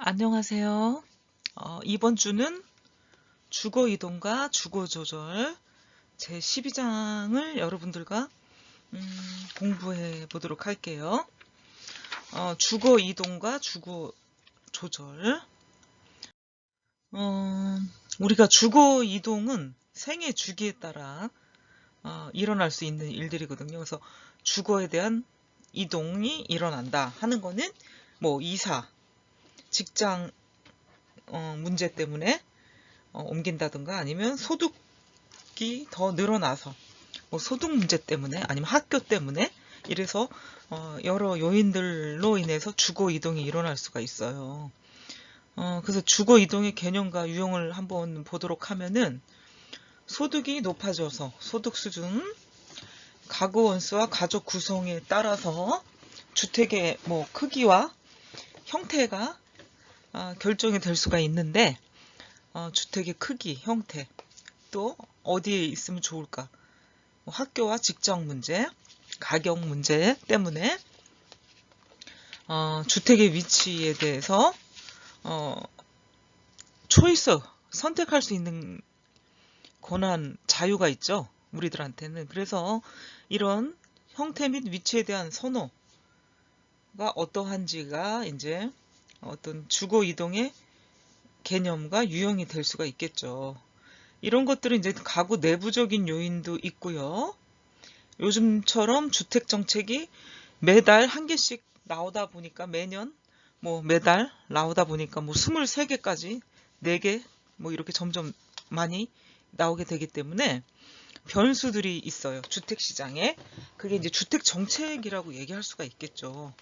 안녕하세요. 이번 주는 주거 이동과 주거 조절 제 12장을 여러분들과 공부해 보도록 할게요. 주거 이동과 주거 조절. 우리가 주거 이동은 생애 주기에 따라 일어날 수 있는 일들이거든요. 그래서 주거에 대한 이동이 일어난다 하는 거는 뭐 이사, 직장 문제 때문에 옮긴다든가 아니면 소득이 더 늘어나서 뭐 소득 문제 때문에 아니면 학교 때문에 이래서 여러 요인들로 인해서 주거 이동이 일어날 수가 있어요. 그래서 주거 이동의 개념과 유형을 한번 보도록 하면은 소득이 높아져서 소득 수준, 가구 원수와 가족 구성에 따라서 주택의 뭐 크기와 형태가 결정이 될 수가 있는데 주택의 크기, 형태, 또 어디에 있으면 좋을까? 뭐 학교와 직장 문제, 가격 문제 때문에 주택의 위치에 대해서 초이스, 선택할 수 있는 권한, 자유가 있죠. 우리들한테는. 그래서 이런 형태 및 위치에 대한 선호가 어떠한지가 이제 어떤 주거 이동의 개념과 유형이 될 수가 있겠죠. 이런 것들은 이제 가구 내부적인 요인도 있고요. 요즘처럼 주택 정책이 매달 한 개씩 나오다 보니까 매년 뭐 매달 나오다 보니까 뭐 23개까지 4개 뭐 이렇게 점점 많이 나오게 되기 때문에 변수들이 있어요. 주택 시장에. 그게 이제 주택 정책이라고 얘기할 수가 있겠죠.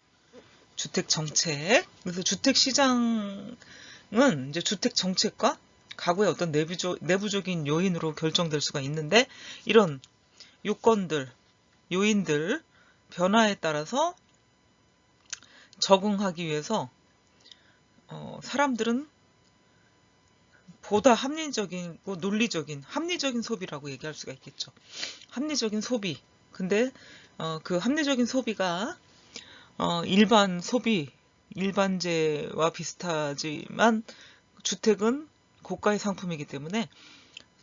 주택 정책. 그래서 주택 시장은 이제 주택 정책과 가구의 어떤 내부적인 요인으로 결정될 수가 있는데 이런 요건들, 요인들 변화에 따라서 적응하기 위해서 사람들은 보다 합리적이고 논리적인 합리적인 소비라고 얘기할 수가 있겠죠. 합리적인 소비. 근데 그 합리적인 소비가 일반 소비, 일반재와 비슷하지만 주택은 고가의 상품이기 때문에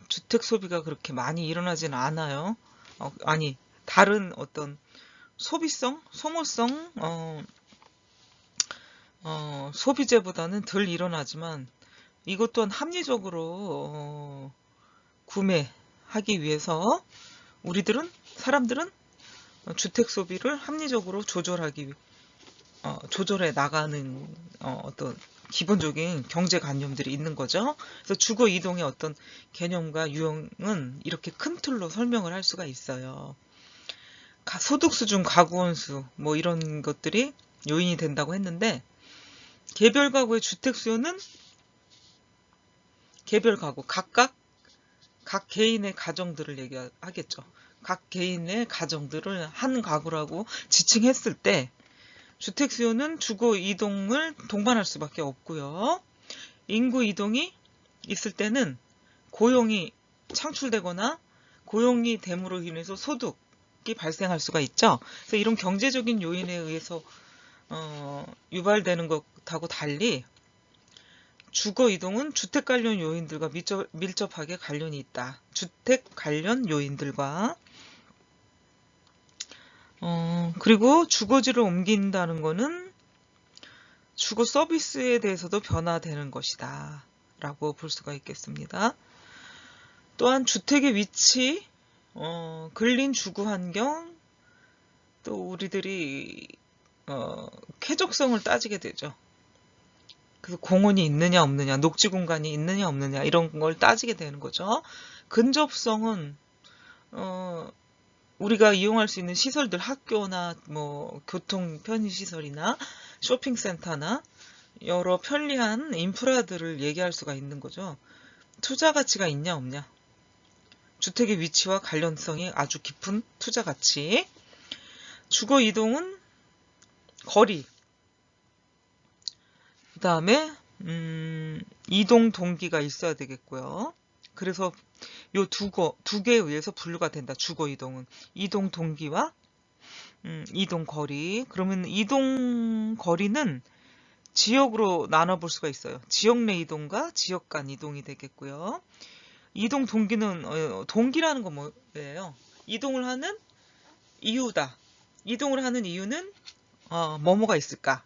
주택 소비가 그렇게 많이 일어나지는 않아요. 아니, 다른 어떤 소비성, 소모성, 소비재보다는 덜 일어나지만 이것 또한 합리적으로 구매하기 위해서 사람들은 주택 소비를 합리적으로 조절해 나가는 어떤 기본적인 경제관념들이 있는 거죠. 그래서 주거 이동의 어떤 개념과 유형은 이렇게 큰 틀로 설명을 할 수가 있어요. 소득 수준, 가구 원수 뭐 이런 것들이 요인이 된다고 했는데 개별 가구의 주택 수요는 개별 가구 각 개인의 가정들을 얘기하겠죠. 각 개인의 가정들을 한 가구라고 지칭했을 때 주택 수요는 주거 이동을 동반할 수밖에 없고요. 인구 이동이 있을 때는 고용이 창출되거나 고용이 됨으로 인해서 소득이 발생할 수가 있죠. 그래서 이런 경제적인 요인에 의해서 유발되는 것하고 달리 주거 이동은 주택 관련 요인들과 밀접하게 관련이 있다. 주택 관련 요인들과 그리고 주거지를 옮긴다는 것은 주거 서비스에 대해서도 변화되는 것이다. 라고 볼 수가 있겠습니다. 또한 주택의 위치, 근린 주거 환경, 또 우리들이 쾌적성을 따지게 되죠. 그래서 공원이 있느냐 없느냐, 녹지 공간이 있느냐 없느냐 이런 걸 따지게 되는 거죠. 근접성은 우리가 이용할 수 있는 시설들, 학교나 뭐 교통 편의 시설이나 쇼핑센터나 여러 편리한 인프라들을 얘기할 수가 있는 거죠. 투자 가치가 있냐 없냐. 주택의 위치와 관련성이 아주 깊은 투자 가치. 주거 이동은 거리. 그 다음에 이동 동기가 있어야 되겠고요. 그래서 요 두 개에 의해서 분류가 된다. 주거 이동은 이동 동기와 이동 거리. 그러면 이동 거리는 지역으로 나눠볼 수가 있어요. 지역 내 이동과 지역 간 이동이 되겠고요. 이동 동기는 동기라는 건 뭐예요? 이동을 하는 이유다. 이동을 하는 이유는 뭐뭐가 있을까?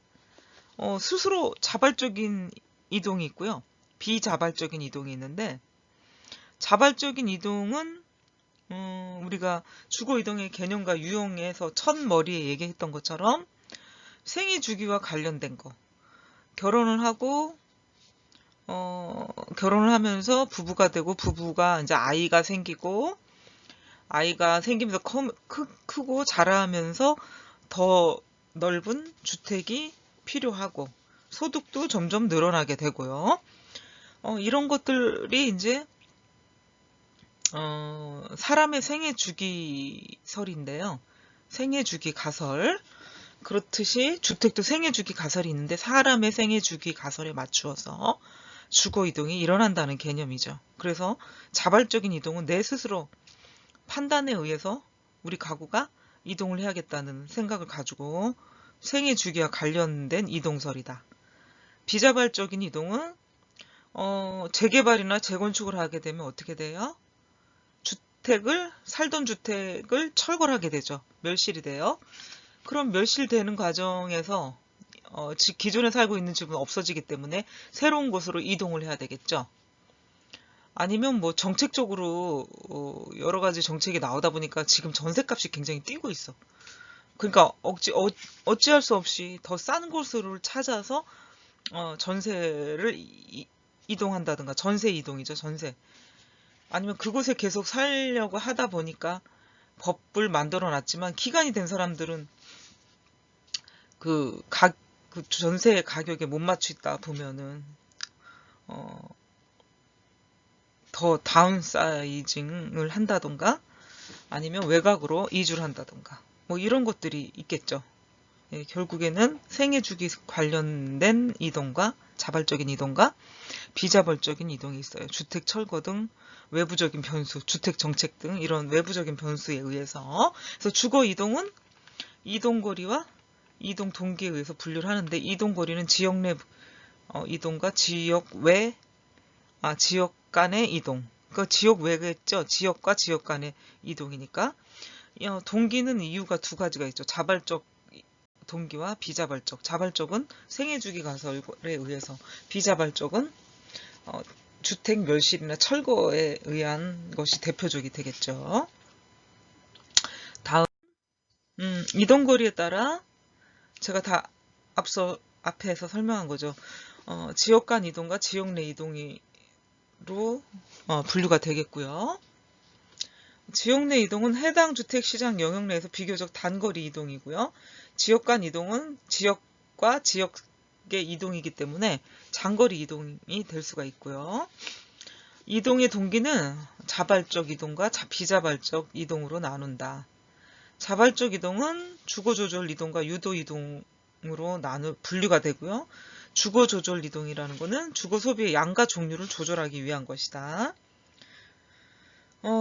스스로 자발적인 이동이 있고요. 비자발적인 이동이 있는데 자발적인 이동은 우리가 주거 이동의 개념과 유형에서 첫 머리에 얘기했던 것처럼 생애 주기와 관련된 거. 결혼을 하고 결혼을 하면서 부부가 되고 부부가 이제 아이가 생기고 아이가 생기면서 크고 자라면서 더 넓은 주택이 필요하고 소득도 점점 늘어나게 되고요. 이런 것들이 이제 사람의 생애 주기설인데요. 생애 주기 가설. 그렇듯이 주택도 생애 주기 가설이 있는데 사람의 생애 주기 가설에 맞추어서 주거 이동이 일어난다는 개념이죠. 그래서 자발적인 이동은 내 스스로 판단에 의해서 우리 가구가 이동을 해야겠다는 생각을 가지고 생애 주기와 관련된 이동설이다. 비자발적인 이동은 재개발이나 재건축을 하게 되면 어떻게 돼요? 살던 주택을 철거하게 되죠. 멸실이 돼요. 그럼 멸실되는 과정에서 기존에 살고 있는 집은 없어지기 때문에 새로운 곳으로 이동을 해야 되겠죠. 아니면 뭐 정책적으로 여러 가지 정책이 나오다 보니까 지금 전세값이 굉장히 뛰고 있어. 그러니까 어찌할 수 없이 더 싼 곳을 찾아서 전세를 이동한다든가 전세 이동이죠. 전세. 아니면 그곳에 계속 살려고 하다 보니까 법을 만들어 놨지만 기간이 된 사람들은 그 전세 가격에 못 맞추다 보면은 더 다운사이징을 한다던가 아니면 외곽으로 이주를 한다던가 뭐 이런 것들이 있겠죠. 예, 결국에는 생애 주기 관련된 이동과 자발적인 이동과 비자발적인 이동이 있어요. 주택 철거 등 외부적인 변수, 주택 정책 등 이런 외부적인 변수에 의해서. 그래서 주거 이동은 이동거리와 이동 동기에 의해서 분류를 하는데 이동거리는 지역 내 이동과 지역 간의 이동. 그 지역 외겠죠. 지역과 지역 간의 이동이니까. 동기는 이유가 두 가지가 있죠. 자발적 동기와 비자발적. 자발적은 생애 주기 가설에 의해서, 비자발적은 주택 멸실이나 철거에 의한 것이 대표적이 되겠죠. 다음 이동거리에 따라 제가 다 앞에서 설명한 거죠. 지역 간 이동과 지역 내 이동으로 분류가 되겠고요. 지역 내 이동은 해당 주택 시장 영역 내에서 비교적 단거리 이동이고요. 지역 간 이동은 지역과 지역의 이동이기 때문에 장거리 이동이 될 수가 있고요. 이동의 동기는 자발적 이동과 비자발적 이동으로 나눈다. 자발적 이동은 주거 조절 이동과 유도 이동으로 분류가 되고요. 주거 조절 이동이라는 것은 주거 소비의 양과 종류를 조절하기 위한 것이다.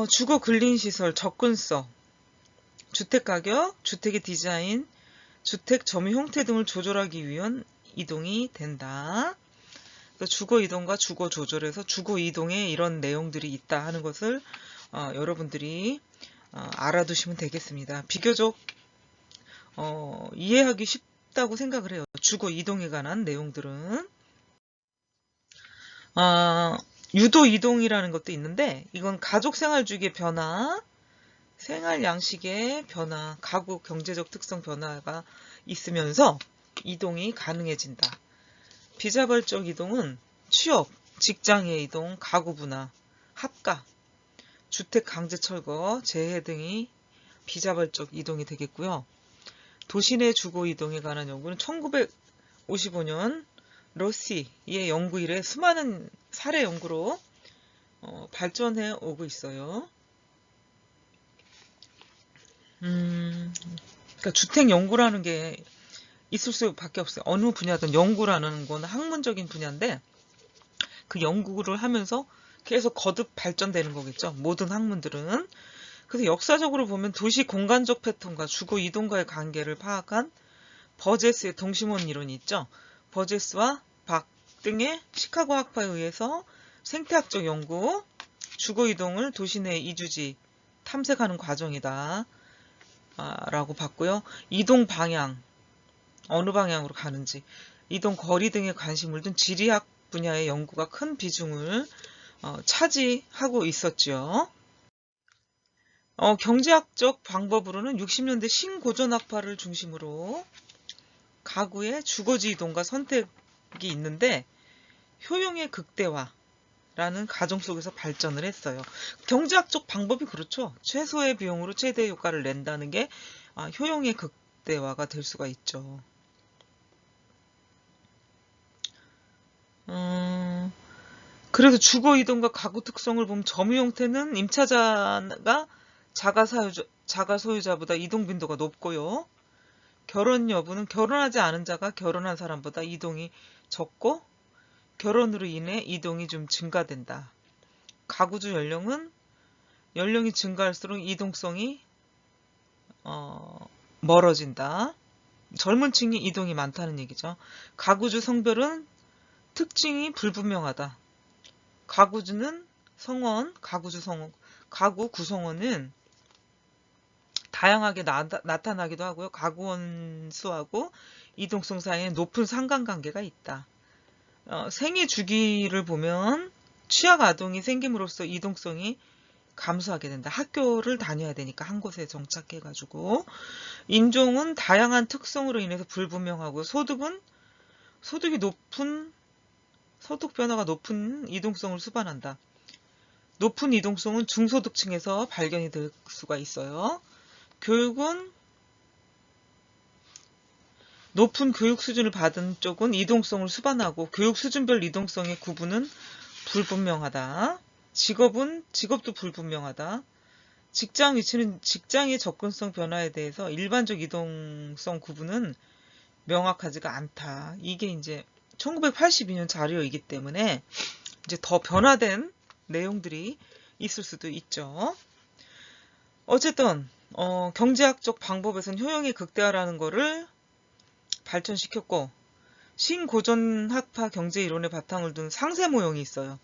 주거 근린시설, 접근성, 주택 가격, 주택의 디자인, 주택 점유 형태 등을 조절하기 위한 이동이 된다. 주거 이동과 주거 조절에서 주거 이동에 이런 내용들이 있다 하는 것을 여러분들이 알아두시면 되겠습니다. 비교적 이해하기 쉽다고 생각을 해요. 주거 이동에 관한 내용들은. 유도 이동이라는 것도 있는데 이건 가족 생활 주기의 변화, 생활 양식의 변화, 가구 경제적 특성 변화가 있으면서 이동이 가능해진다. 비자발적 이동은 취업, 직장의 이동, 가구 분화, 합가, 주택 강제 철거, 재해 등이 비자발적 이동이 되겠고요. 도시 내 주거 이동에 관한 연구는 1955년 러시의 연구 이래 수많은 사례 연구로 발전해 오고 있어요. 그러니까 주택 연구라는 게 있을 수밖에 없어요. 어느 분야든 연구라는 건 학문적인 분야인데 그 연구를 하면서 계속 거듭 발전되는 거겠죠. 모든 학문들은. 그래서 역사적으로 보면 도시 공간적 패턴과 주거 이동과의 관계를 파악한 버제스의 동심원 이론이 있죠. 버제스와 박 등의 시카고 학파에 의해서 생태학적 연구, 주거 이동을 도시 내 이주지 탐색하는 과정이다 라고 봤고요. 이동 방향, 어느 방향으로 가는지, 이동 거리 등에 관심을 둔 지리학 분야의 연구가 큰 비중을 차지하고 있었죠. 경제학적 방법으로는 60년대 신고전학파를 중심으로 가구의 주거지 이동과 선택이 있는데 효용의 극대화라는 가정 속에서 발전을 했어요. 경제학적 방법이 그렇죠. 최소의 비용으로 최대의 효과를 낸다는 게 효용의 극대화가 될 수가 있죠. 그래도 주거 이동과 가구 특성을 보면 점유 형태는 임차자가 자가 소유자보다 이동 빈도가 높고요. 결혼 여부는 결혼하지 않은 자가 결혼한 사람보다 이동이 적고 결혼으로 인해 이동이 좀 증가된다. 가구주 연령이 증가할수록 이동성이 멀어진다. 젊은 층이 이동이 많다는 얘기죠. 가구주 성별은 특징이 불분명하다. 가구주 구성원은 다양하게 나타나기도 하고요. 가구원 수하고 이동성 사이에 높은 상관관계가 있다. 생애 주기를 보면 취약 아동이 생김으로써 이동성이 감소하게 된다. 학교를 다녀야 되니까 한 곳에 정착해가지고. 인종은 다양한 특성으로 인해서 불분명하고 소득 변화가 높은 이동성을 수반한다. 높은 이동성은 중소득층에서 발견이 될 수가 있어요. 교육은 높은 교육 수준을 받은 쪽은 이동성을 수반하고 교육 수준별 이동성의 구분은 불분명하다. 직업도 불분명하다. 직장 위치는 직장의 접근성 변화에 대해서 일반적 이동성 구분은 명확하지가 않다. 이게 이제 1982년 자료이기 때문에 이제 더 변화된 내용들이 있을 수도 있죠. 어쨌든 경제학적 방법에서는 효용의 극대화라는 거를 발전시켰고 신고전학파 경제이론의 바탕을 둔 상세모형이 있어요.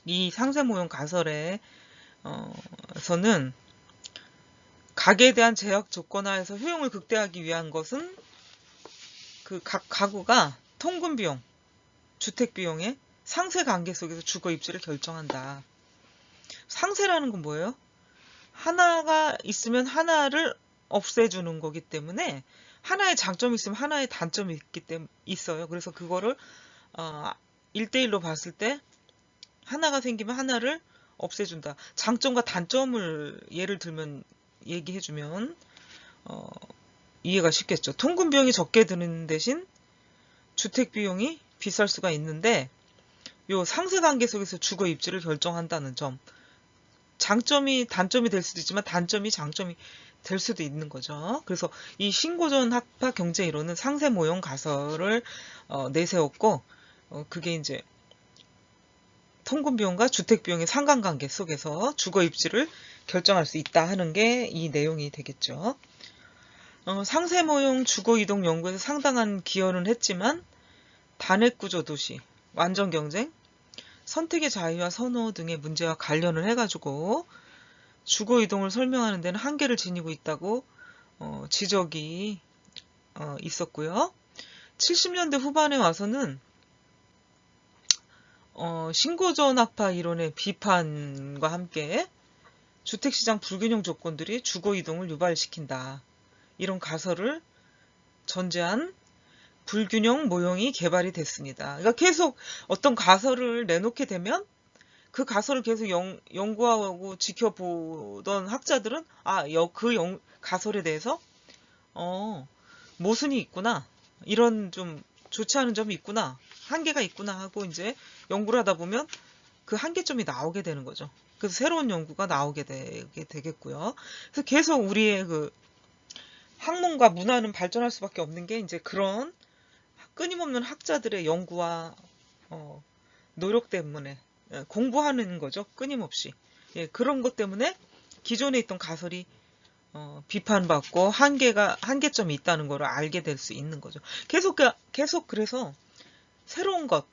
이 상세모형 가설에서는 가계에 대한 제약 조건하에서 효용을 극대화하기 위한 것은 그 각 가구가 통근 비용, 주택 비용의 상세 관계 속에서 주거 입지를 결정한다. 상세라는 건 뭐예요? 하나가 있으면 하나를 없애주는 거기 때문에 하나의 장점이 있으면 하나의 단점이 있어요. 그래서 그거를 1대1로 봤을 때 하나가 생기면 하나를 없애준다. 장점과 단점을 예를 들면 얘기해주면 이해가 쉽겠죠. 통근 비용이 적게 드는 대신 주택 비용이 비쌀 수가 있는데 요 상세관계 속에서 주거 입지를 결정한다는 점. 장점이 단점이 될 수도 있지만 단점이 장점이 될 수도 있는 거죠. 그래서 이 신고전 학파 경제 이론은 상세 모형 가설을 내세웠고 그게 이제 통근 비용과 주택 비용의 상관관계 속에서 주거 입지를 결정할 수 있다 하는 게 이 내용이 되겠죠. 상세 모형 주거 이동 연구에서 상당한 기여는 했지만 단핵 구조 도시, 완전 경쟁, 선택의 자유와 선호 등의 문제와 관련을 해가지고 주거 이동을 설명하는 데는 한계를 지니고 있다고 지적이 있었고요. 70년대 후반에 와서는 신고전학파 이론의 비판과 함께 주택시장 불균형 조건들이 주거 이동을 유발시킨다. 이런 가설을 전제한 불균형 모형이 개발이 됐습니다. 그러니까 계속 어떤 가설을 내놓게 되면 그 가설을 계속 연구하고 지켜보던 학자들은 그 가설에 대해서 모순이 있구나, 이런 좀 좋지 않은 점이 있구나, 한계가 있구나 하고 이제 연구를 하다 보면 그 한계점이 나오게 되는 거죠. 그래서 새로운 연구가 나오게 되겠고요. 그래서 계속 우리의 그 학문과 문화는 발전할 수밖에 없는 게 이제 그런 끊임없는 학자들의 연구와 노력 때문에 공부하는 거죠. 끊임없이. 예, 그런 것 때문에 기존에 있던 가설이 비판받고 한계점이 있다는 걸 알게 될 수 있는 거죠. 계속 그래서 새로운 것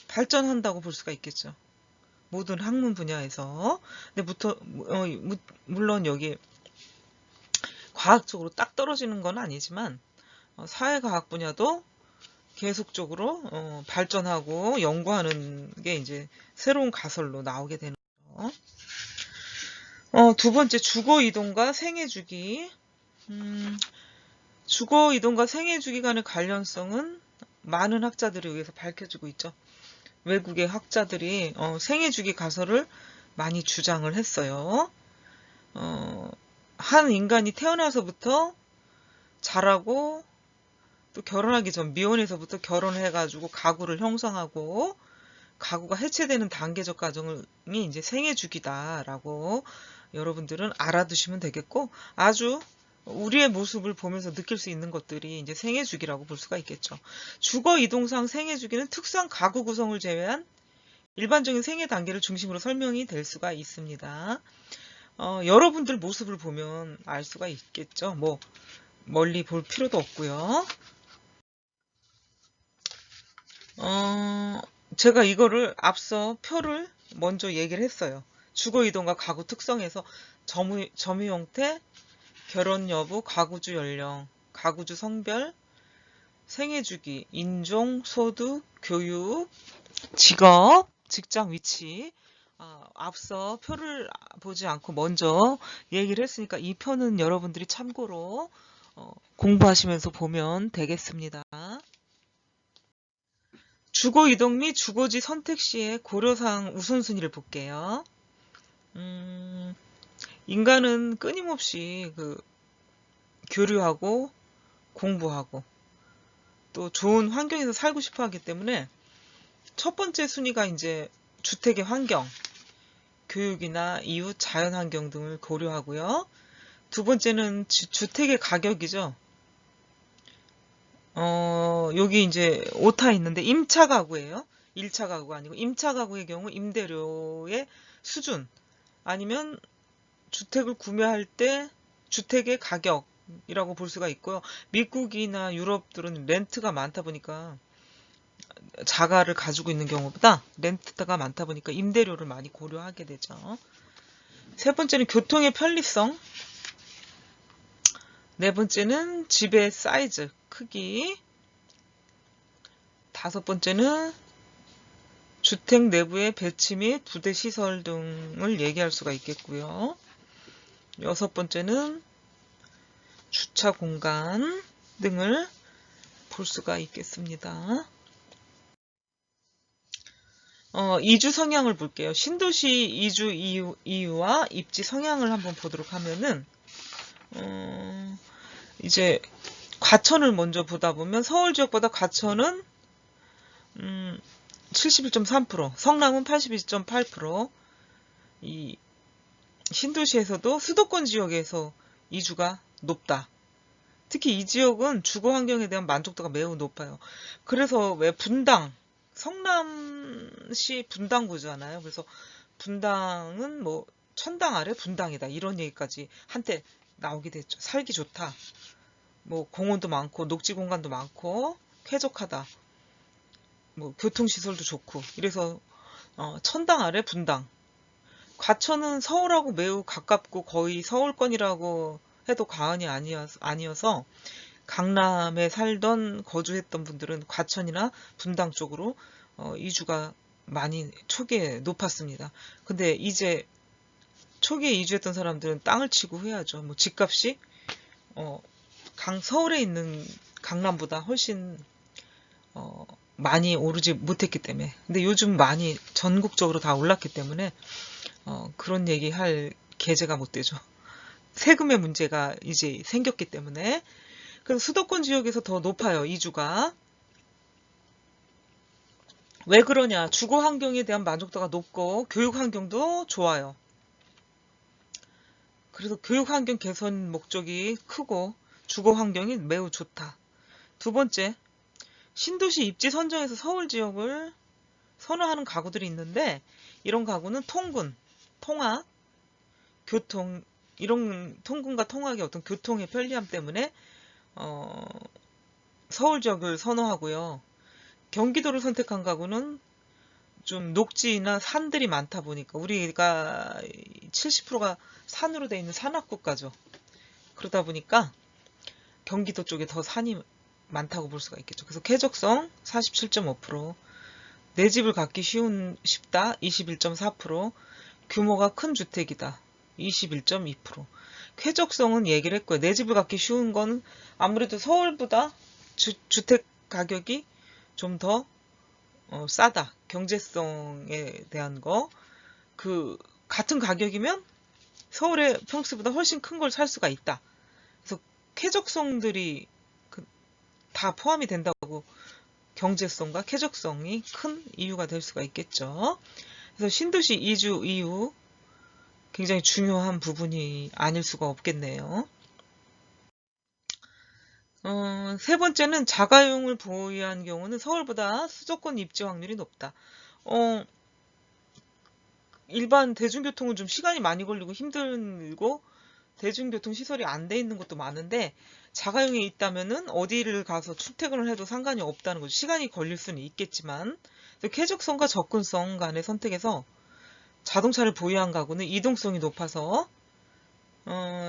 발전한다고 볼 수가 있겠죠. 모든 학문 분야에서. 근데 물론 여기 과학적으로 딱 떨어지는 건 아니지만 사회과학 분야도 계속적으로 발전하고 연구하는 게 이제 새로운 가설로 나오게 되는 거죠. 두 번째, 주거 이동과 생애 주기. 주거 이동과 생애 주기 간의 관련성은 많은 학자들에 의해서 밝혀지고 있죠. 외국의 학자들이 생애 주기 가설을 많이 주장을 했어요. 한 인간이 태어나서부터 자라고 또 결혼하기 전 미혼에서부터 결혼해가지고 가구를 형성하고 가구가 해체되는 단계적 과정이 이제 생애 주기다라고 여러분들은 알아두시면 되겠고, 아주 우리의 모습을 보면서 느낄 수 있는 것들이 이제 생애 주기라고 볼 수가 있겠죠. 주거 이동상 생애 주기는 특수한 가구 구성을 제외한 일반적인 생애 단계를 중심으로 설명이 될 수가 있습니다. 여러분들 모습을 보면 알 수가 있겠죠. 뭐 멀리 볼 필요도 없고요. 제가 이거를 앞서 표를 먼저 얘기를 했어요. 주거 이동과 가구 특성에서 점유 형태, 결혼 여부, 가구주 연령, 가구주 성별, 생애 주기, 인종, 소득, 교육, 직업, 직장 위치. 앞서 표를 보지 않고 먼저 얘기를 했으니까 이 표는 여러분들이 참고로 공부하시면서 보면 되겠습니다. 주거 이동 및 주거지 선택 시의 고려사항 우선순위를 볼게요. 인간은 끊임없이 교류하고 공부하고 또 좋은 환경에서 살고 싶어 하기 때문에 첫 번째 순위가 이제 주택의 환경, 교육이나 이웃, 자연환경 등을 고려하고요. 두 번째는 주택의 가격이죠. 여기 이제 오타 있는데 임차 가구예요. 1차 가구가 아니고 임차 가구의 경우 임대료의 수준 아니면 주택을 구매할 때 주택의 가격이라고 볼 수가 있고요. 미국이나 유럽들은 렌트가 많다 보니까 자가를 가지고 있는 경우보다 렌트가 많다 보니까 임대료를 많이 고려하게 되죠. 세 번째는 교통의 편리성. 네 번째는 집의 사이즈, 크기. 다섯 번째는 주택 내부의 배치 및 부대 시설 등을 얘기할 수가 있겠고요. 여섯 번째는 주차 공간 등을 볼 수가 있겠습니다. 이주 성향을 볼게요. 신도시 이주 이유와 입지 성향을 한번 보도록 하면은 이제 과천을 먼저 보다 보면 서울 지역보다 과천은 71.3%, 성남은 82.8%, 이 신도시에서도 수도권 지역에서 이주가 높다. 특히 이 지역은 주거 환경에 대한 만족도가 매우 높아요. 그래서 왜 성남시 분당구잖아요. 그래서 분당은 뭐 천당 아래 분당이다 이런 얘기까지 한때 나오게 됐죠. 살기 좋다. 뭐 공원도 많고 녹지 공간도 많고 쾌적하다. 뭐 교통시설도 좋고 이래서 천당 아래 분당. 과천은 서울하고 매우 가깝고 거의 서울권이라고 해도 과언이 아니어서 강남에 살던 거주했던 분들은 과천이나 분당 쪽으로 이주가 많이 초기에 높았습니다. 근데 이제 초기에 이주했던 사람들은 땅을 치고 해야죠. 뭐 집값이 서울에 있는 강남보다 훨씬 많이 오르지 못했기 때문에. 근데 요즘 많이 전국적으로 다 올랐기 때문에 그런 얘기 할 계제가 못 되죠. 세금의 문제가 이제 생겼기 때문에. 그래서 수도권 지역에서 더 높아요, 이주가. 왜 그러냐? 주거 환경에 대한 만족도가 높고 교육 환경도 좋아요. 그래서 교육 환경 개선 목적이 크고 주거 환경이 매우 좋다. 두 번째, 신도시 입지 선정에서 서울 지역을 선호하는 가구들이 있는데 이런 가구는 통근, 통학, 교통, 이런 통근과 통학의 어떤 교통의 편리함 때문에 서울 지역을 선호하고요. 경기도를 선택한 가구는 좀 녹지나 산들이 많다 보니까 우리가 70%가 산으로 되어 있는 산악국가죠. 그러다 보니까 경기도 쪽에 더 산이 많다고 볼 수가 있겠죠. 그래서 쾌적성 47.5%, 내 집을 갖기 쉽다 21.4%, 규모가 큰 주택이다 21.2%. 쾌적성은 얘기를 했고요. 내 집을 갖기 쉬운 건 아무래도 서울보다 주택 가격이 좀 더 싸다. 경제성에 대한 거. 같은 가격이면 서울의 평수보다 훨씬 큰 걸 살 수가 있다. 그래서 쾌적성들이 다 포함이 된다고 경제성과 쾌적성이 큰 이유가 될 수가 있겠죠. 그래서 신도시 이주 이후 굉장히 중요한 부분이 아닐 수가 없겠네요. 세 번째는 자가용을 보유한 경우는 서울보다 수도권 입지 확률이 높다. 일반 대중교통은 좀 시간이 많이 걸리고 힘들고 대중교통 시설이 안 돼 있는 것도 많은데 자가용이 있다면은 어디를 가서 출퇴근을 해도 상관이 없다는 거죠. 시간이 걸릴 수는 있겠지만 쾌적성과 접근성 간의 선택에서 자동차를 보유한 가구는 이동성이 높아서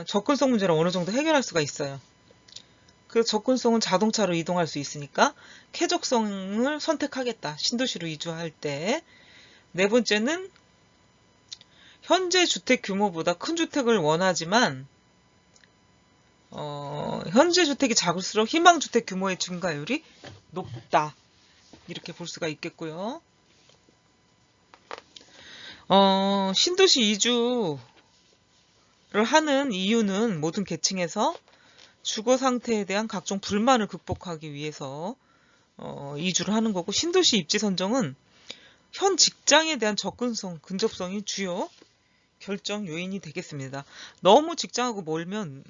접근성 문제를 어느 정도 해결할 수가 있어요. 그 접근성은 자동차로 이동할 수 있으니까 쾌적성을 선택하겠다. 신도시로 이주할 때. 네 번째는 현재 주택 규모보다 큰 주택을 원하지만 현재 주택이 작을수록 희망주택 규모의 증가율이 높다. 이렇게 볼 수가 있겠고요. 신도시 이주를 하는 이유는 모든 계층에서 주거 상태에 대한 각종 불만을 극복하기 위해서 이주를 하는 거고, 신도시 입지 선정은 현 직장에 대한 접근성, 근접성이 주요 결정 요인이 되겠습니다. 너무 직장하고 멀면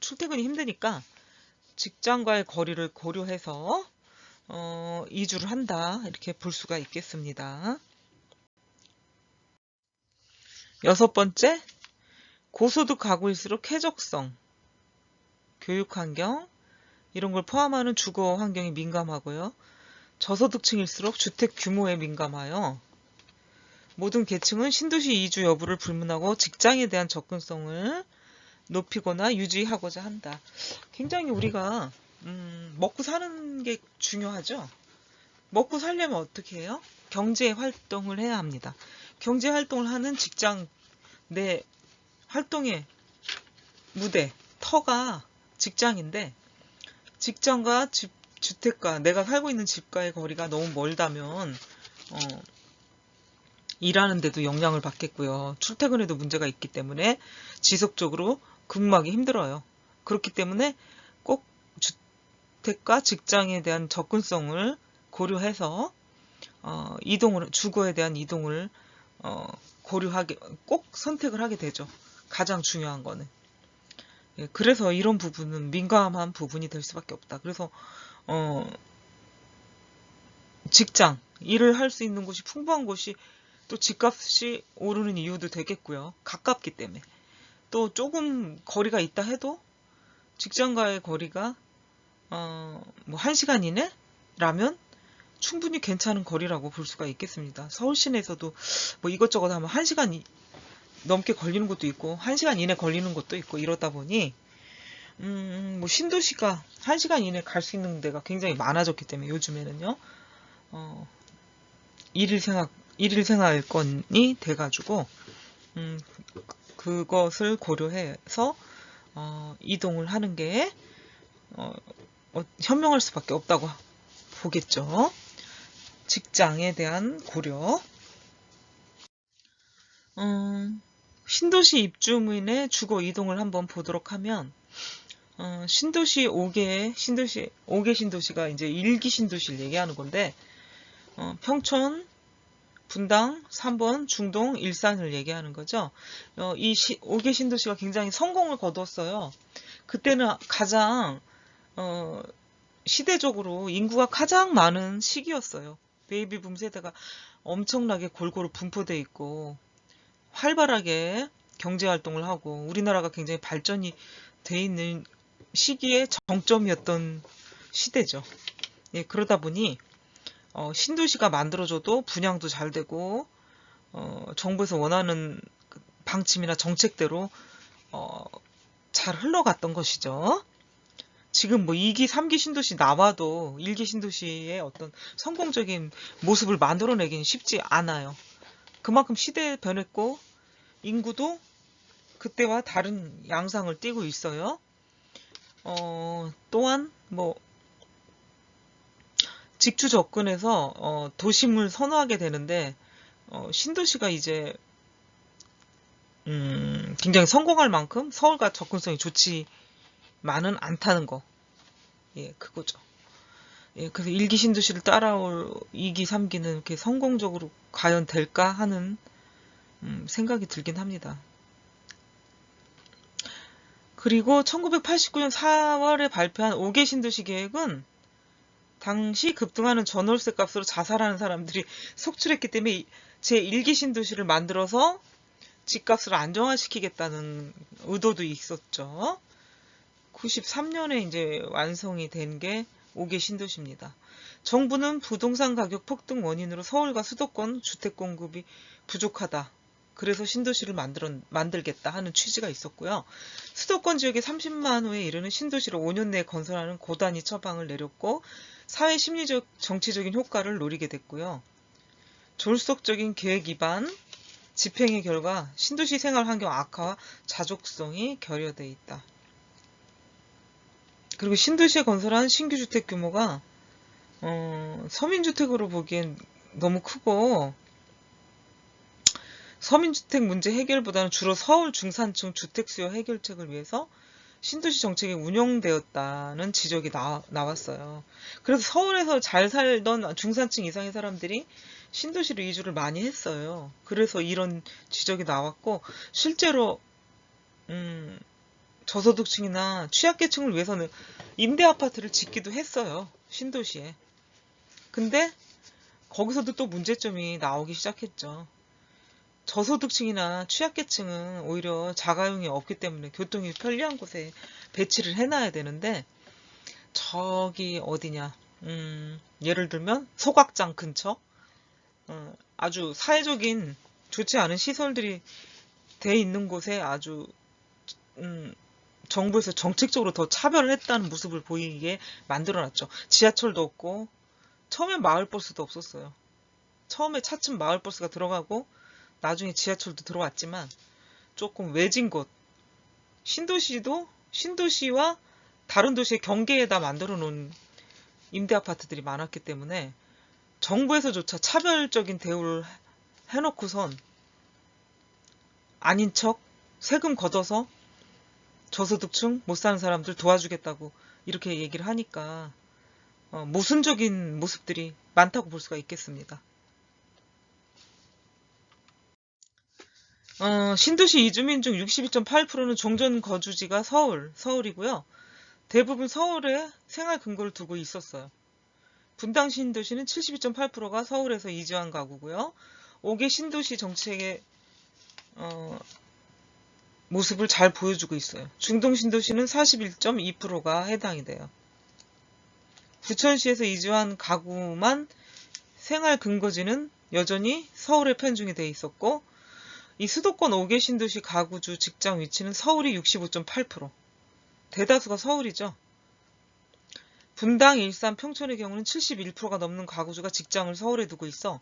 출퇴근이 힘드니까 직장과의 거리를 고려해서 이주를 한다, 이렇게 볼 수가 있겠습니다. 여섯 번째, 고소득 가구일수록 쾌적성, 교육환경 이런 걸 포함하는 주거 환경이 민감하고요. 저소득층일수록 주택 규모에 민감하여 모든 계층은 신도시 이주 여부를 불문하고 직장에 대한 접근성을 높이거나 유지하고자 한다. 굉장히 우리가 먹고 사는 게 중요하죠. 먹고 살려면 어떻게 해요? 경제 활동을 해야 합니다. 경제 활동을 하는 직장, 내 활동의 무대, 터가 직장인데 직장과 주택과 내가 살고 있는 집과의 거리가 너무 멀다면 일하는 데도 영향을 받겠고요. 출퇴근에도 문제가 있기 때문에 지속적으로 근무하기 힘들어요. 그렇기 때문에 꼭 주택과 직장에 대한 접근성을 고려해서 주거에 대한 이동을 고려하게, 꼭 선택을 하게 되죠. 가장 중요한 거는. 예, 그래서 이런 부분은 민감한 부분이 될 수밖에 없다. 그래서 직장, 일을 할 수 있는 곳이 풍부한 곳이 또 집값이 오르는 이유도 되겠고요. 가깝기 때문에. 또 조금 거리가 있다 해도 직장과의 거리가 뭐 1시간 이내라면 충분히 괜찮은 거리라고 볼 수가 있겠습니다. 서울 시내에서도 뭐 이것저것 하면 1시간 넘게 걸리는 것도 있고 1시간 이내 걸리는 것도 있고 이러다 보니 뭐 신도시가 1시간 이내 갈 수 있는 데가 굉장히 많아졌기 때문에 요즘에는요. 일일 생활권이 돼가지고 그것을 고려해서 이동을 하는 게 현명할 수밖에 없다고 보겠죠. 직장에 대한 고려. 신도시 입주민의 주거 이동을 한번 보도록 하면 신도시 5개 신도시가 이제 1기 신도시를 얘기하는 건데 평촌, 분당, 3번, 중동, 일산을 얘기하는 거죠. 이 5개 신도시가 굉장히 성공을 거뒀어요. 그때는 가장 시대적으로 인구가 가장 많은 시기였어요. 베이비붐 세대가 엄청나게 골고루 분포돼 있고 활발하게 경제 활동을 하고 우리나라가 굉장히 발전이 돼 있는 시기의 정점이었던 시대죠. 예, 그러다 보니 신도시가 만들어져도 분양도 잘 되고 정부에서 원하는 방침이나 정책대로 잘 흘러갔던 것이죠. 지금 뭐 2기, 3기 신도시 나와도 1기 신도시의 어떤 성공적인 모습을 만들어내긴 쉽지 않아요. 그만큼 시대에 변했고 인구도 그때와 다른 양상을 띠고 있어요. 또한 뭐 직주 접근해서 도심을 선호하게 되는데 신도시가 이제 굉장히 성공할 만큼 서울과 접근성이 좋지만은 않다는 거. 예, 그거죠. 예, 그래서 1기 신도시를 따라올 2기, 3기는 이렇게 성공적으로 과연 될까 하는 생각이 들긴 합니다. 그리고 1989년 4월에 발표한 5개 신도시 계획은 당시 급등하는 전월세 값으로 자살하는 사람들이 속출했기 때문에 제1기 신도시를 만들어서 집값을 안정화시키겠다는 의도도 있었죠. 93년에 이제 완성이 된 게 5개 신도시입니다. 정부는 부동산 가격 폭등 원인으로 서울과 수도권 주택 공급이 부족하다. 그래서 신도시를 만들겠다 하는 취지가 있었고요. 수도권 지역에 30만 호에 이르는 신도시를 5년 내에 건설하는 고단위 처방을 내렸고 사회 심리적 정치적인 효과를 노리게 됐고요. 졸속적인 계획 위반, 집행의 결과 신도시 생활 환경 악화와 자족성이 결여돼 있다. 그리고 신도시에 건설한 신규 주택 규모가 서민주택으로 보기엔 너무 크고 서민주택 문제 해결보다는 주로 서울 중산층 주택 수요 해결책을 위해서 신도시 정책이 운영되었다는 지적이 나왔어요. 그래서 서울에서 잘 살던 중산층 이상의 사람들이 신도시로 이주를 많이 했어요. 그래서 이런 지적이 나왔고 실제로 저소득층이나 취약계층을 위해서는 임대 아파트를 짓기도 했어요. 신도시에. 근데 거기서도 또 문제점이 나오기 시작했죠. 저소득층이나 취약계층은 오히려 자가용이 없기 때문에 교통이 편리한 곳에 배치를 해놔야 되는데 저기 어디냐 예를 들면 소각장 근처 아주 사회적인 좋지 않은 시설들이 돼 있는 곳에 아주 정부에서 정책적으로 더 차별을 했다는 모습을 보이게 만들어놨죠. 지하철도 없고 처음에 마을버스도 없었어요. 처음에 차츰 마을버스가 들어가고 나중에 지하철도 들어왔지만 조금 외진 곳 신도시와 다른 도시의 경계에다 만들어 놓은 임대 아파트들이 많았기 때문에 정부에서조차 차별적인 대우를 해놓고선 아닌 척 세금 걷어서 저소득층 못 사는 사람들 도와주겠다고 이렇게 얘기를 하니까 모순적인 모습들이 많다고 볼 수가 있겠습니다. 신도시 이주민 중 62.8%는 종전 거주지가 서울이고요. 대부분 서울에 생활 근거를 두고 있었어요. 분당 신도시는 72.8%가 서울에서 이주한 가구고요. 5개 신도시 정책의 모습을 잘 보여주고 있어요. 중동 신도시는 41.2%가 해당이 돼요. 부천시에서 이주한 가구만 생활 근거지는 여전히 서울에 편중이 돼 있었고 이 수도권 5개 신도시 가구주 직장 위치는 서울이 65.8%. 대다수가 서울이죠. 분당, 일산, 평촌의 경우는 71%가 넘는 가구주가 직장을 서울에 두고 있어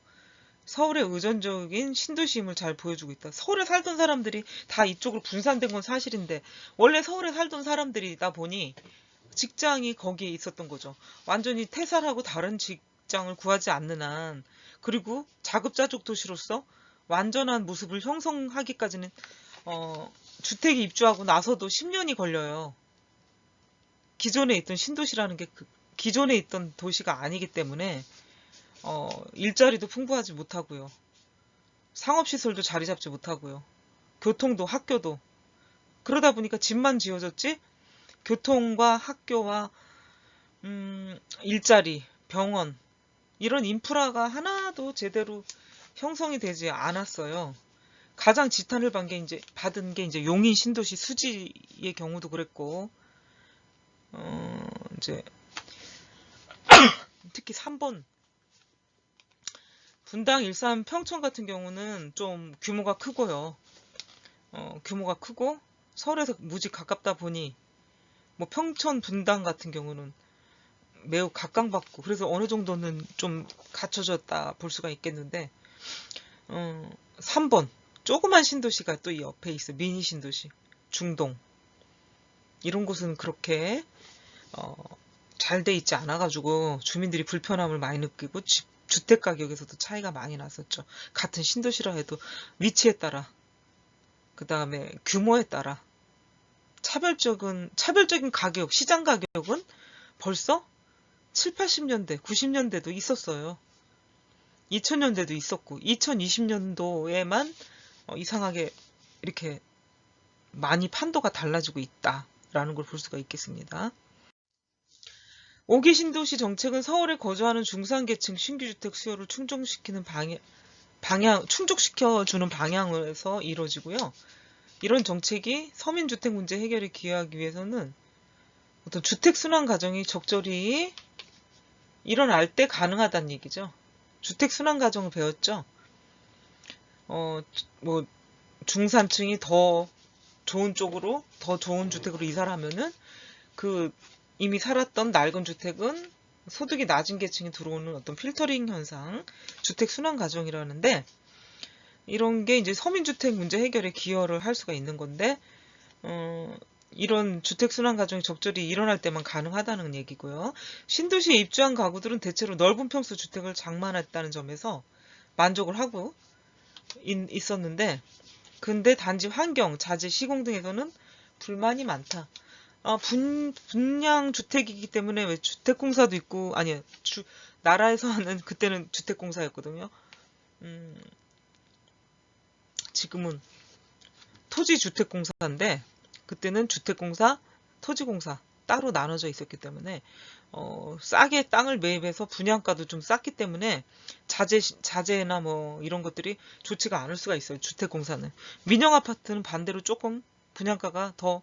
서울의 의존적인 신도시임을 잘 보여주고 있다. 서울에 살던 사람들이 다 이쪽으로 분산된 건 사실인데 원래 서울에 살던 사람들이다 보니 직장이 거기에 있었던 거죠. 완전히 퇴사하고 다른 직장을 구하지 않는 한 그리고 자급자족 도시로서 완전한 모습을 형성하기까지는 주택이 입주하고 나서도 10년이 걸려요. 기존에 있던 신도시라는 게 기존에 있던 도시가 아니기 때문에 일자리도 풍부하지 못하고요. 상업시설도 자리 잡지 못하고요. 교통도 학교도 그러다 보니까 집만 지어졌지 교통과 학교와 일자리, 병원 이런 인프라가 하나도 제대로 형성이 되지 않았어요. 가장 지탄을 받은 게 이제 용인 신도시 수지의 경우도 그랬고, 이제 특히 3번 분당, 일산, 평촌 같은 경우는 좀 규모가 크고요. 규모가 크고 서울에서 무지 가깝다 보니 뭐 평촌, 분당 같은 경우는 매우 각광받고 그래서 어느 정도는 좀 갖춰졌다 볼 수가 있겠는데 3번 조그만 신도시가 또 이 옆에 있어. 미니 신도시, 중동 이런 곳은 그렇게 잘 돼 있지 않아가지고 주민들이 불편함을 많이 느끼고 주택 가격에서도 차이가 많이 났었죠. 같은 신도시라 해도 위치에 따라 그 다음에 규모에 따라 차별적인 가격, 시장 가격은 벌써 7, 80년대, 90년대도 있었어요. 2000년대도 있었고 2020년도에만 이상하게 이렇게 많이 판도가 달라지고 있다라는 걸 볼 수가 있겠습니다. 5기 신도시 정책은 서울에 거주하는 중산계층 신규주택 수요를 충족시켜주는 방향에서 이루어지고요. 이런 정책이 서민주택 문제 해결에 기여하기 위해서는 어떤 주택순환 가정이 적절히 일어날 때 가능하다는 얘기죠. 주택순환 가정을 배웠죠. 뭐 중산층이 더 좋은 쪽으로 더 좋은 주택으로 이사를 하면은 그 이미 살았던 낡은 주택은 소득이 낮은 계층이 들어오는 어떤 필터링 현상, 주택 순환 과정이라는데 이런 게 이제 서민주택 문제 해결에 기여를 할 수가 있는 건데 이런 주택 순환 과정이 적절히 일어날 때만 가능하다는 얘기고요. 신도시에 입주한 가구들은 대체로 넓은 평수 주택을 장만했다는 점에서 만족을 하고 있었는데 근데 단지 환경, 자재, 시공 등에서는 불만이 많다. 분양 주택이기 때문에 왜 주택공사도 있고 아니 나라에서 하는 그때는 주택공사였거든요. 지금은 토지주택공사인데 그때는 주택공사, 토지공사 따로 나눠져 있었기 때문에 싸게 땅을 매입해서 분양가도 좀 쌌기 때문에 자재나 뭐 이런 것들이 좋지가 않을 수가 있어요. 주택공사는. 민영 아파트는 반대로 조금 분양가가 더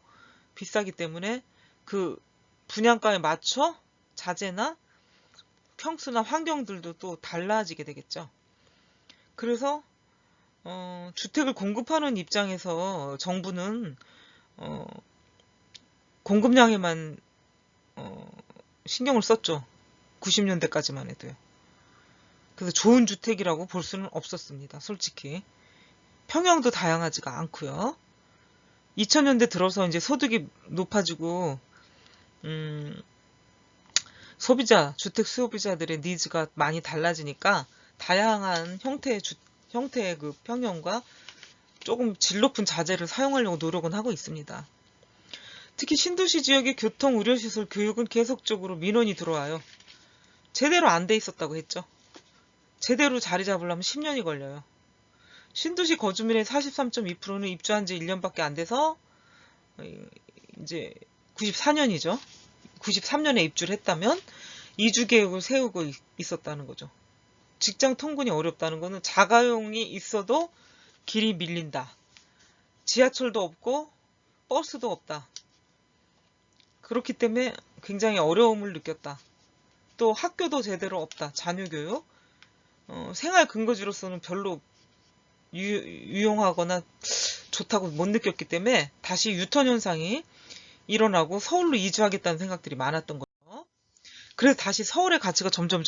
비싸기 때문에 그 분양가에 맞춰 자재나 평수나 환경들도 또 달라지게 되겠죠. 그래서 주택을 공급하는 입장에서 정부는 공급량에만 신경을 썼죠. 90년대까지만 해도요. 그래서 좋은 주택이라고 볼 수는 없었습니다. 솔직히. 평형도 다양하지가 않고요. 2000년대 들어서 이제 소득이 높아지고 주택 소비자들의 니즈가 많이 달라지니까 다양한 형태의 그 평형과 조금 질 높은 자재를 사용하려고 노력은 하고 있습니다. 특히 신도시 지역의 교통, 의료시설, 교육은 계속적으로 민원이 들어와요. 제대로 안 돼 있었다고 했죠. 제대로 자리 잡으려면 10년이 걸려요. 신도시 거주민의 43.2%는 입주한 지 1년밖에 안 돼서 이제 94년이죠. 93년에 입주를 했다면 이주 계획을 세우고 있었다는 거죠. 직장 통근이 어렵다는 거는 자가용이 있어도 길이 밀린다. 지하철도 없고 버스도 없다. 그렇기 때문에 굉장히 어려움을 느꼈다. 또 학교도 제대로 없다. 자녀교육. 생활 근거지로서는 별로 유용하거나 좋다고 못 느꼈기 때문에 다시 유턴 현상이 일어나고 서울로 이주하겠다는 생각들이 많았던 거죠. 그래서 다시 서울의 가치가 점점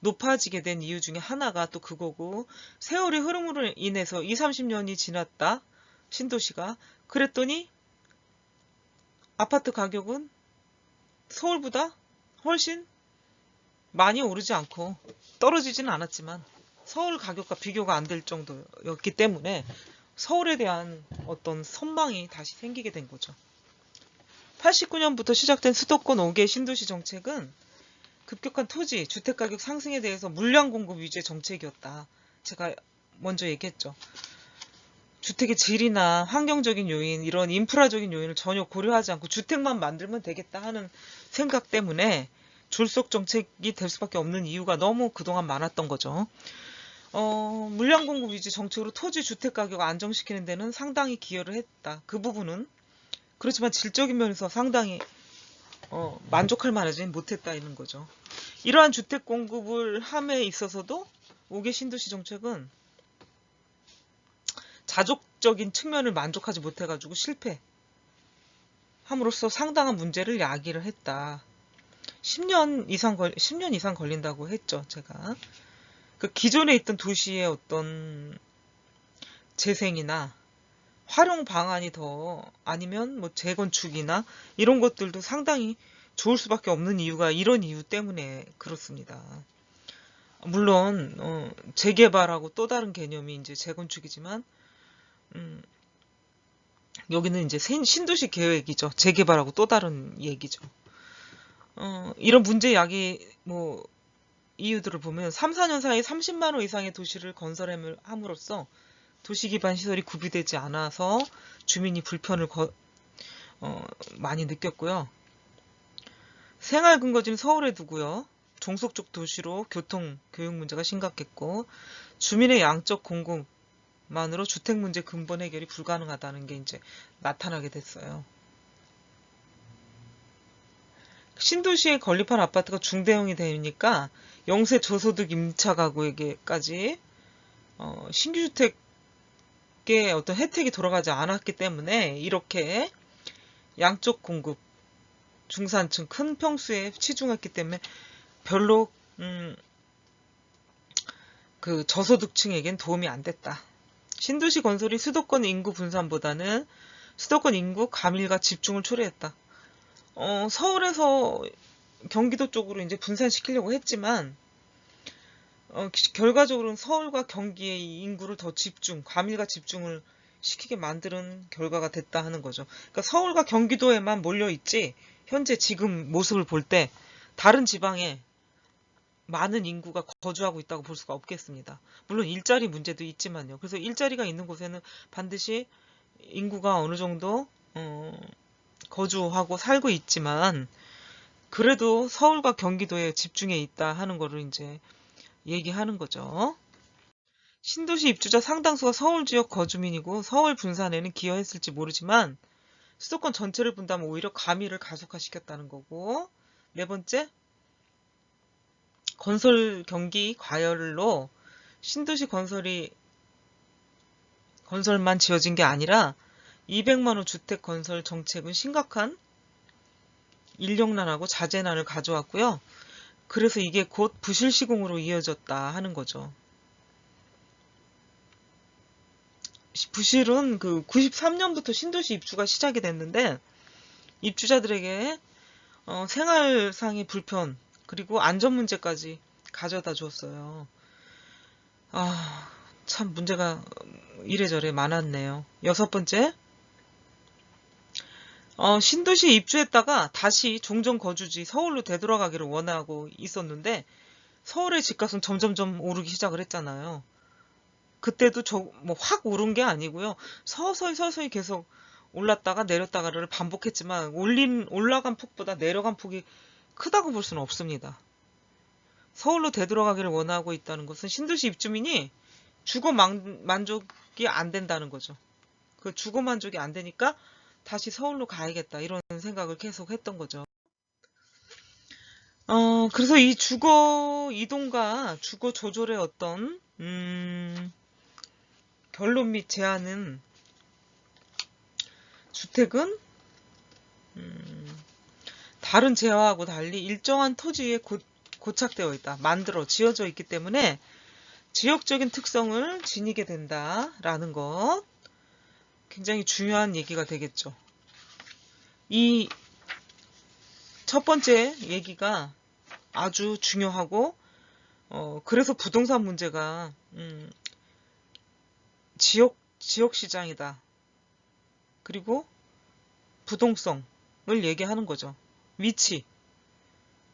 높아지게 된 이유 중에 하나가 또 그거고 세월의 흐름으로 인해서 20, 30년이 지났다. 신도시가. 그랬더니 아파트 가격은 서울보다 훨씬 많이 오르지 않고 떨어지지는 않았지만 서울 가격과 비교가 안 될 정도였기 때문에 서울에 대한 어떤 선망이 다시 생기게 된 거죠. 89년부터 시작된 수도권 5개 신도시 정책은 급격한 토지, 주택가격 상승에 대해서 물량 공급 위주의 정책이었다. 제가 먼저 얘기했죠. 주택의 질이나 환경적인 요인, 이런 인프라적인 요인을 전혀 고려하지 않고 주택만 만들면 되겠다 하는 생각 때문에 졸속 정책이 될 수밖에 없는 이유가 너무 그동안 많았던 거죠. 물량 공급 위주 정책으로 토지 주택 가격 안정시키는 데는 상당히 기여를 했다. 그 부분은 그렇지만 질적인 면에서 상당히 만족할 만하지는 못했다 이런 거죠. 이러한 주택 공급을 함에 있어서도 5개 신도시 정책은 자족적인 측면을 만족하지 못해가지고 실패함으로써 상당한 문제를 야기를 했다. 10년 이상 걸린다고 했죠, 제가. 그 기존에 있던 도시의 어떤 재생이나 활용 방안이 더 아니면 뭐 재건축이나 이런 것들도 상당히 좋을 수밖에 없는 이유가 이런 이유 때문에 그렇습니다. 물론 재개발하고 또 다른 개념이 이제 재건축이지만 여기는 이제 신도시 계획이죠. 재개발하고 또 다른 얘기죠. 이런 문제 야기 뭐 이유들을 보면 3, 4년 사이에 30만 호 이상의 도시를 건설함으로써 도시 기반 시설이 구비되지 않아서 주민이 불편을 많이 느꼈고요. 생활 근거지는 서울에 두고요. 종속적 도시로 교통, 교육 문제가 심각했고 주민의 양적 공급만으로 주택 문제 근본 해결이 불가능하다는 게 이제 나타나게 됐어요. 신도시에 건립한 아파트가 중대형이 되니까 영세 저소득 임차 가구에게까지 신규 주택의 어떤 혜택이 돌아가지 않았기 때문에 이렇게 양쪽 공급 중산층 큰 평수에 치중했기 때문에 별로 그 저소득층에겐 도움이 안 됐다. 신도시 건설이 수도권 인구 분산보다는 수도권 인구 가밀과 집중을 초래했다. 서울에서 경기도 쪽으로 이제 분산시키려고 했지만 결과적으로는 서울과 경기의 인구를 더 가밀과 집중을 시키게 만드는 결과가 됐다 하는 거죠. 그러니까 서울과 경기도에만 몰려있지 현재 지금 모습을 볼 때 다른 지방에 많은 인구가 거주하고 있다고 볼 수가 없겠습니다. 물론 일자리 문제도 있지만요. 그래서 일자리가 있는 곳에는 반드시 인구가 어느 정도 거주하고 살고 있지만 그래도 서울과 경기도에 집중해 있다 하는 거를 이제 얘기하는 거죠. 신도시 입주자 상당수가 서울 지역 거주민이고 서울 분산에는 기여했을지 모르지만 수도권 전체를 본다면 오히려 가밀을 가속화시켰다는 거고, 네 번째, 건설 경기 과열로 신도시 건설만 지어진 게 아니라 200만 호 주택 건설 정책은 심각한 인력난하고 자재난을 가져왔고요. 그래서 이게 곧 부실 시공으로 이어졌다 하는 거죠. 부실은 그 93년부터 신도시 입주가 시작이 됐는데 입주자들에게 생활상의 불편 그리고 안전 문제까지 가져다 주었어요. 참 문제가 이래저래 많았네요. 여섯 번째, 신도시에 입주했다가 다시 종전 거주지 서울로 되돌아가기를 원하고 있었는데 서울의 집값은 점점점 오르기 시작을 했잖아요. 그때도 뭐 확 오른 게 아니고요. 서서히 계속 올랐다가 내렸다가를 반복했지만 올라간 폭보다 내려간 폭이 크다고 볼 수는 없습니다. 서울로 되돌아가기를 원하고 있다는 것은 신도시 입주민이 주거 만족이 안 된다는 거죠. 그 주거 만족이 안 되니까 다시 서울로 가야겠다 이런 생각을 계속 했던 거죠. 그래서 이 주거 이동과 주거 조절의 어떤 결론 및 제안은 주택은 다른 재화하고 달리 일정한 토지에 고착되어 있다. 지어져 있기 때문에 지역적인 특성을 지니게 된다라는 것. 굉장히 중요한 얘기가 되겠죠. 이 첫 번째 얘기가 아주 중요하고 그래서 부동산 문제가 지역 시장이다. 그리고 부동성을 얘기하는 거죠. 위치.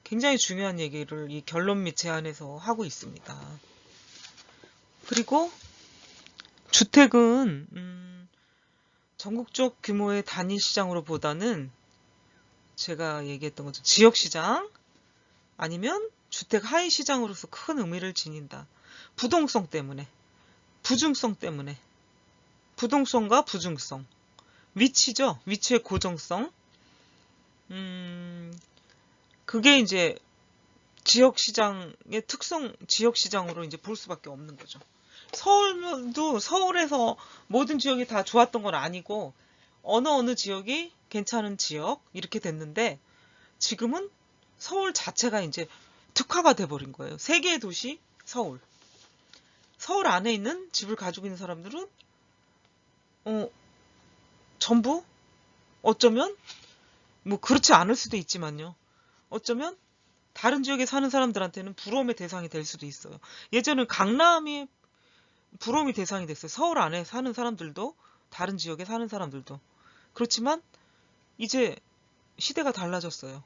굉장히 중요한 얘기를 이 결론 및 제안에서 하고 있습니다. 그리고 주택은 전국적 규모의 단일 시장으로 보다는 제가 얘기했던 것처럼 지역 시장 아니면 주택 하위 시장으로서 큰 의미를 지닌다. 부동성 때문에, 부중성 때문에, 부동성과 부중성, 위치죠. 위치의 고정성. 그게 이제 지역시장의 특성, 지역시장으로 이제 볼 수밖에 없는 거죠. 서울도 서울에서 모든 지역이 다 좋았던 건 아니고 어느 지역이 괜찮은 지역 이렇게 됐는데 지금은 서울 자체가 이제 특화가 돼버린 거예요. 세 개의 도시 서울. 서울 안에 있는 집을 가지고 있는 사람들은 전부 어쩌면 뭐 그렇지 않을 수도 있지만요. 어쩌면 다른 지역에 사는 사람들한테는 부러움의 대상이 될 수도 있어요. 예전에 강남이 부러움의 대상이 됐어요. 서울 안에 사는 사람들도 다른 지역에 사는 사람들도. 그렇지만 이제 시대가 달라졌어요.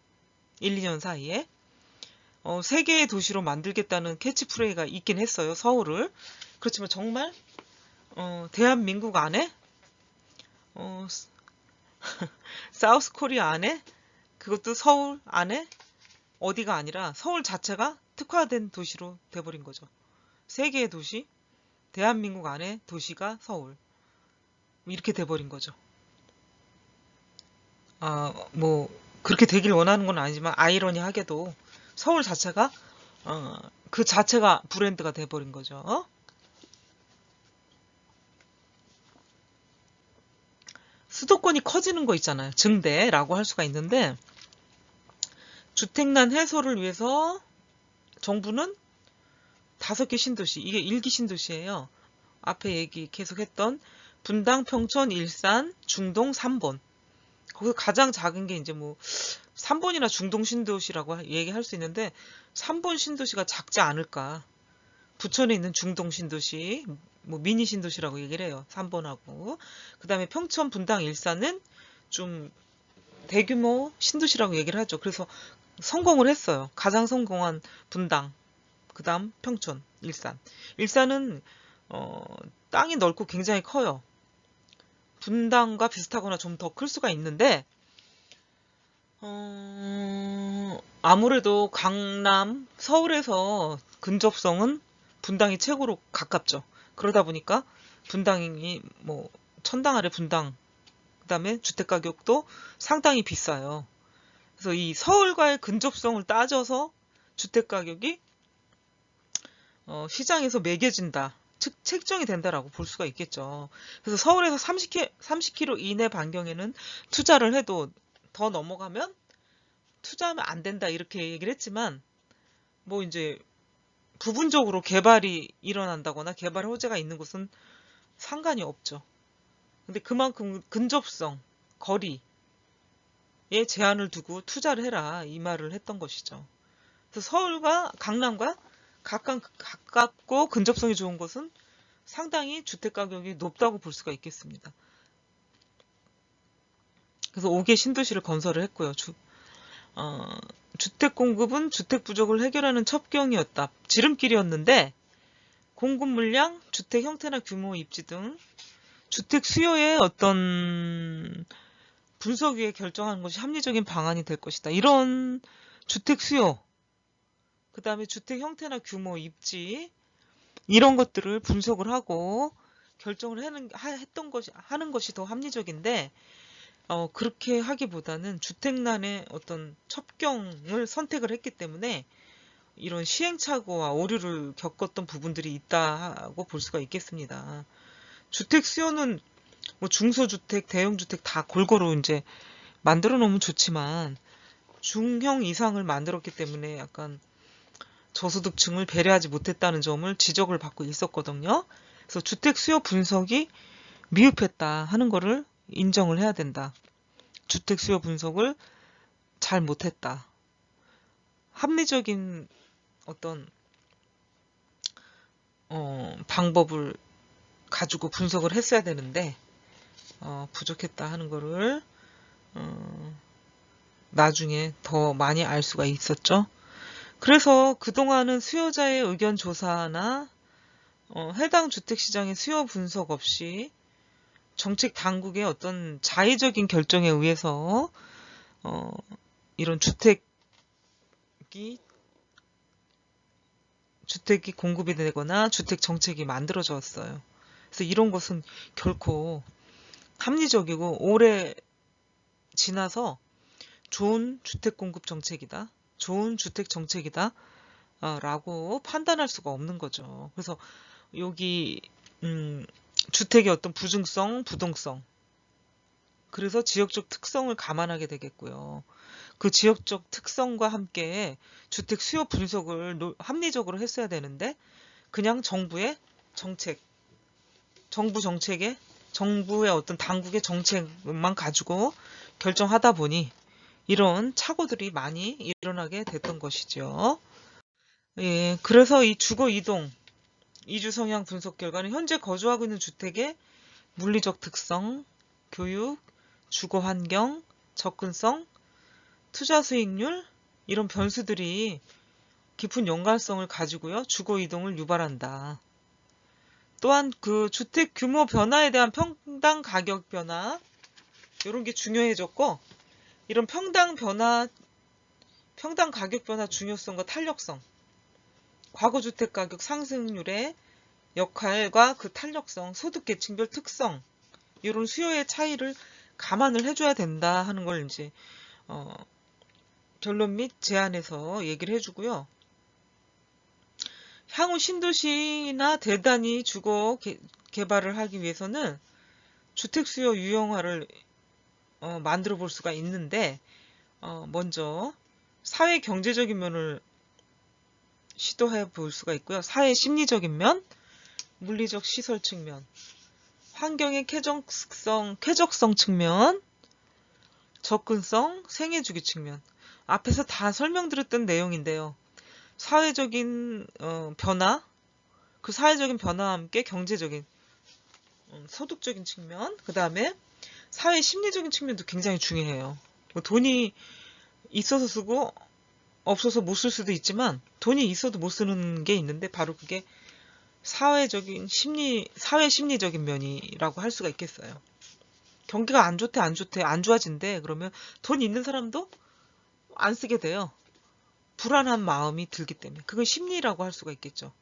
1, 2년 사이에. 세 개의 도시로 만들겠다는 캐치프레이가 있긴 했어요. 서울을. 그렇지만 정말 대한민국 안에 사우스 코리아 안에 그것도 서울 안에 어디가 아니라 서울 자체가 특화된 도시로 돼버린 거죠. 세 개의 도시, 대한민국 안에 도시가 서울. 이렇게 돼버린 거죠. 뭐 그렇게 되길 원하는 건 아니지만 아이러니하게도 서울 자체가 그 자체가 브랜드가 돼버린 거죠. 수도권이 커지는 거 있잖아요. 증대라고 할 수가 있는데 주택난 해소를 위해서 정부는 5개 신도시, 이게 1기 신도시예요. 앞에 얘기 계속했던 분당, 평촌, 일산, 중동 3번. 거기서 가장 작은 게 이제 뭐 3번이나 중동 신도시라고 얘기할 수 있는데 3번 신도시가 작지 않을까. 부천에 있는 중동 신도시, 뭐 미니 신도시라고 얘기를 해요. 3번하고. 그 다음에 평촌, 분당, 일산은 좀 대규모 신도시라고 얘기를 하죠. 그래서 성공을 했어요. 가장 성공한 분당, 그 다음 평촌, 일산. 일산은 땅이 넓고 굉장히 커요. 분당과 비슷하거나 좀 더 클 수가 있는데 아무래도 강남, 서울에서 근접성은 분당이 최고로 가깝죠. 그러다 보니까 분당이 뭐 천당 아래 분당, 그 다음에 주택가격도 상당히 비싸요. 그래서 이 서울과의 근접성을 따져서 주택가격이 시장에서 매겨진다, 책정이 된다라고 볼 수가 있겠죠. 그래서 서울에서 30km 이내 반경에는 투자를 해도 더 넘어가면 투자하면 안 된다 이렇게 얘기를 했지만 뭐 이제 부분적으로 개발이 일어난다거나 개발 호재가 있는 곳은 상관이 없죠. 근데 그만큼 근접성, 거리에 제한을 두고 투자를 해라 이 말을 했던 것이죠. 그래서 서울과 강남과 가깝고 근접성이 좋은 곳은 상당히 주택가격이 높다고 볼 수가 있겠습니다. 그래서 5개 신도시를 건설을 했고요. 주택 공급은 주택 부족을 해결하는 첩경이었다. 지름길이었는데 공급 물량, 주택 형태나 규모, 입지 등 주택 수요의 어떤 분석 위에 결정하는 것이 합리적인 방안이 될 것이다. 이런 주택 수요, 그 다음에 주택 형태나 규모, 입지 이런 것들을 분석을 하고 결정을 하는 것이 더 합리적인데 그렇게 하기보다는 주택난의 어떤 첩경을 선택을 했기 때문에 이런 시행착오와 오류를 겪었던 부분들이 있다고 볼 수가 있겠습니다. 주택 수요는 뭐 중소주택, 대형주택 다 골고루 이제 만들어 놓으면 좋지만 중형 이상을 만들었기 때문에 약간 저소득층을 배려하지 못했다는 점을 지적을 받고 있었거든요. 그래서 주택 수요 분석이 미흡했다 하는 거를 인정을 해야 된다. 주택 수요 분석을 잘 못했다. 합리적인 어떤 방법을 가지고 분석을 했어야 되는데 부족했다 하는 거를 나중에 더 많이 알 수가 있었죠. 그래서 그동안은 수요자의 의견 조사나 해당 주택시장의 수요 분석 없이 정책 당국의 어떤 자의적인 결정에 의해서 이런 주택이 주택이 공급이 되거나 주택 정책이 만들어졌어요. 그래서 이런 것은 결코 합리적이고 오래 지나서 좋은 주택 공급 정책이다, 좋은 주택 정책이다 라고 판단할 수가 없는 거죠. 그래서 여기 주택의 어떤 부증성, 부동성, 그래서 지역적 특성을 감안하게 되겠고요. 그 지역적 특성과 함께 주택 수요 분석을 합리적으로 했어야 되는데 그냥 정부의 정책, 정부의 어떤 당국의 정책만 가지고 결정하다 보니 이런 착오들이 많이 일어나게 됐던 것이죠. 예, 그래서 이 주거 이동, 이주 성향 분석 결과는 현재 거주하고 있는 주택의 물리적 특성, 교육, 주거 환경, 접근성, 투자 수익률 이런 변수들이 깊은 연관성을 가지고요. 주거 이동을 유발한다. 또한 그 주택 규모 변화에 대한 평당 가격 변화 이런 게 중요해졌고 이런 평당 가격 변화 중요성과 탄력성, 과거 주택 가격 상승률의 역할과 그 탄력성, 소득 계층별 특성 이런 수요의 차이를 감안을 해줘야 된다 하는 걸 이제 결론 및 제안에서 얘기를 해주고요. 향후 신도시나 대단위 주거 개발을 하기 위해서는 주택 수요 유형화를 만들어 볼 수가 있는데 먼저 사회 경제적인 면을 시도해 볼 수가 있고요. 사회 심리적인 면, 물리적 시설 측면, 환경의 쾌적성 측면, 접근성, 생애주기 측면. 앞에서 다 설명드렸던 내용인데요. 사회적인 변화, 그 사회적인 변화와 함께 경제적인, 소득적인 측면, 그 다음에 사회 심리적인 측면도 굉장히 중요해요. 뭐 돈이 있어서 쓰고 없어서 못 쓸 수도 있지만 돈이 있어도 못 쓰는 게 있는데 바로 그게 사회 심리적인 면이라고 할 수가 있겠어요. 경기가 안 좋아진대. 그러면 돈 있는 사람도 안 쓰게 돼요. 불안한 마음이 들기 때문에. 그건 심리라고 할 수가 있겠죠.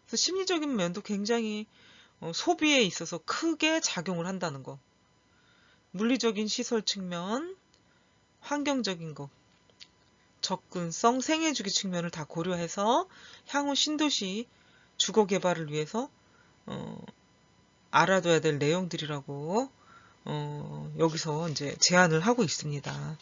그래서 심리적인 면도 굉장히 소비에 있어서 크게 작용을 한다는 거. 물리적인 시설 측면, 환경적인 것, 접근성, 생애주기 측면을 다 고려해서 향후 신도시 주거 개발을 위해서 알아둬야 될 내용들이라고 여기서 이제 제안을 하고 있습니다.